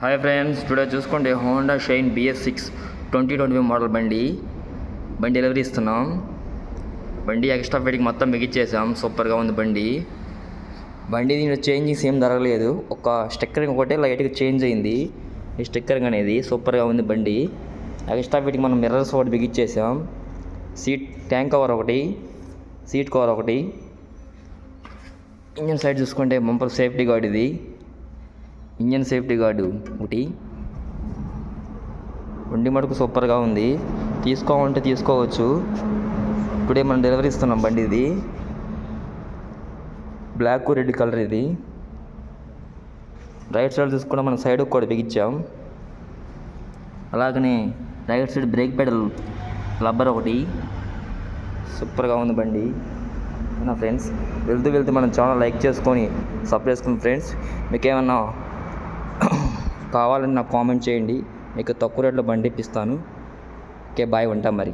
Hi friends, today చూసుకోండి Honda shine BS6 2020 model బండి delivery ఇస్తున్నాం. బండి ఎక్స్ట్రా ఫిట్టింగ్ మొత్తం బిగించేసాం. సూపర్గా ఉంది బండి దీంట్లో చేంజింగ్స్ ఏం జరగలేదు. ఒక స్టిక్కరింగ్ ఒకటే లైట్గా చేంజ్ అయింది. ఈ స్టిక్కరింగ్ అనేది సూపర్గా ఉంది బండి. ఎక్స్ట్రా ఫిట్టింగ్ మనం మిర్రర్స్ ఒకటి బిగించేసాం. ట్యాంక్ కవర్ ఒకటి, సీట్ కవర్ ఒకటి. ఇంజన్ సైడ్ చూసుకుంటే బంపర్ సేఫ్టీ గార్డ్, ఇది ఇంజన్ సేఫ్టీ గార్డు ఒకటి. బండి మటుకు సూపర్గా ఉంది. తీసుకోవాలంటే తీసుకోవచ్చు. టుడే మనం డెలివరీ ఇస్తున్నాం బండి. ఇది బ్లాక్ రెడ్ కలర్. ఇది రైట్ సైడ్ చూసుకున్నా మనం సైడ్ కూడా బిగించాం. అలాగనే right side break pedal rubber ఒకటి. సూపర్గా ఉంది బండి. నా ఫ్రెండ్స్, వెళ్తూ మన ఛానల్ లైక్ చేసుకొని సబ్స్క్రైబ్ చేసుకోండి ఫ్రెండ్స్. మీకు ఏమన్నా కావాలని నాకు కామెంట్ చేయండి. మీకు తక్కువ రేట్లో బండి ఇప్పిస్తాను. ఓకే, బాయ్, ఉంటాం మరి.